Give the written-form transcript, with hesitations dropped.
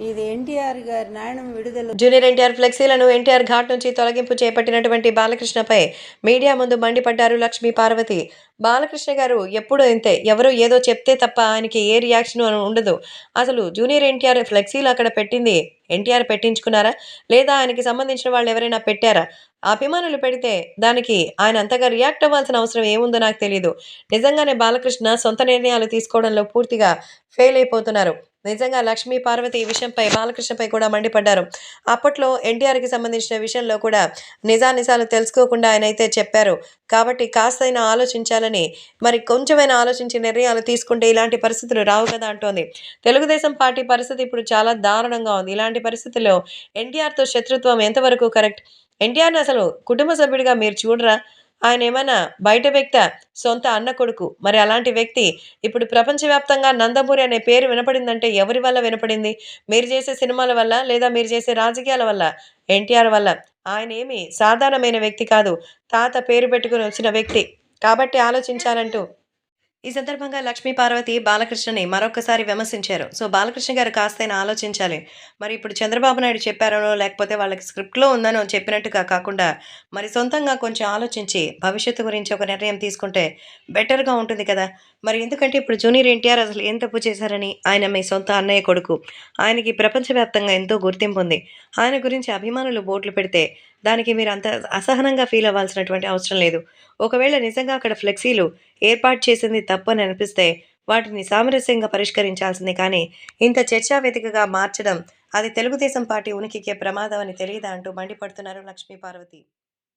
ఇది ఎన్టీఆర్ గారి 'నాయనమ్మ' విడుదల జూనియర్ ఎన్టీఆర్ ఫ్లెక్సీలను ఎన్టీఆర్ ఘాట్ నుంచి తొలగింపు చేపట్టినటువంటి బాలకృష్ణపై మీడియా ముందు మండిపడ్డారు లక్ష్మీ పార్వతి. బాలకృష్ణ గారు ఎప్పుడూ ఇంతే. ఎవరో ఏదో చెప్తే తప్ప ఆయనకి ఏ రియాక్షన్ ఉండదు. అసలు జూనియర్ ఎన్టీఆర్ ఫ్లెక్సీలు అక్కడ పెట్టింది ఎన్టీఆర్ పెట్టించుకున్నారా? లేదా ఆయనకి సంబంధించిన వాళ్ళు ఎవరైనా పెట్టారా? అభిమానులు పెడితే దానికి ఆయన అంతగా రియాక్ట్ అవ్వాల్సిన అవసరం ఏముందో నాకు తెలీదు. నిజంగానే బాలకృష్ణ సొంత నిర్ణయాలు తీసుకోవడంలో పూర్తిగా ఫెయిల్ అయిపోతున్నారు. నిజంగా లక్ష్మీ పార్వతి ఈ విషయంపై బాలకృష్ణపై కూడా మండిపడ్డారు. అప్పట్లో ఎన్టీఆర్‌కి సంబంధించిన విషయంలో కూడా నిజానిజాలు తెలుసుకోకుండా ఆయనైతే చెప్పారు. కాబట్టి కాస్తైనా ఆలోచించాలని, మరి కొంచెమైనా ఆలోచించి నిర్ణయాలు తీసుకుంటే ఇలాంటి పరిస్థితులు రావు కదా అంటోంది. తెలుగుదేశం పార్టీ పరిస్థితి ఇప్పుడు చాలా దారుణంగా ఉంది. ఇలాంటి పరిస్థితుల్లో ఎన్టీఆర్‌తో శత్రుత్వం ఎంతవరకు కరెక్ట్? ఎన్టీఆర్‌ని అసలు కుటుంబ సభ్యుడిగా మీరు చూడరా? ఆయనేమన్నా బయట వ్యక్తా? సొంత అన్న కొడుకు. మరి అలాంటి వ్యక్తి ఇప్పుడు ప్రపంచవ్యాప్తంగా 'నందమూరి' అనే పేరు వినపడిందంటే ఎవరి వల్ల వినపడింది? మీరు చేసే సినిమాల వల్ల? లేదా మీరు చేసే రాజకీయాల వల్ల? ఎన్టీఆర్ వల్ల. ఆయనేమి సాధారణమైన వ్యక్తి కాదు. తాత పేరు పెట్టుకొని వచ్చిన వ్యక్తి. కాబట్టి ఆలోచించాలంటూ ఈ సందర్భంగా లక్ష్మీ పార్వతి బాలకృష్ణని మరొక్కసారి విమర్శించారు. సో, బాలకృష్ణ గారు కాస్తైనా ఆలోచించాలి. మరి ఇప్పుడు చంద్రబాబు నాయుడు చెప్పారనో, లేకపోతే వాళ్ళకి స్క్రిప్ట్‌లో ఉందనో చెప్పినట్టుగా కాకుండా, మరి సొంతంగా కొంచెం ఆలోచించి భవిష్యత్తు గురించి ఒక నిర్ణయం తీసుకుంటే బెటర్‌గా ఉంటుంది కదా! మరి ఎందుకంటే ఇప్పుడు జూనియర్ ఎన్టీఆర్ అసలు ఏం తప్పు చేశారని? ఆయన మీ సొంత అన్నయ్య కొడుకు. ఆయనకి ప్రపంచవ్యాప్తంగా ఎంతో గుర్తింపుంది. ఆయన గురించి అభిమానులు బోట్లు పెడితే, దానికి మీరు అంత అసహనంగా ఫీల్ అవ్వాల్సినటువంటి అవసరం లేదు. ఒకవేళ నిజంగా అక్కడ ఫ్లెక్సీలు ఏర్పాటు చేసింది తప్పని అనిపిస్తే వాటిని సామరస్యంగా పరిష్కరించాల్సిందే కానీ ఇంత చర్చావేదికగా మార్చడం అది తెలుగుదేశం పార్టీ ఉనికికే ప్రమాదం అని తెలియదా అంటూ మండిపడుతున్నారు లక్ష్మీ పార్వతి.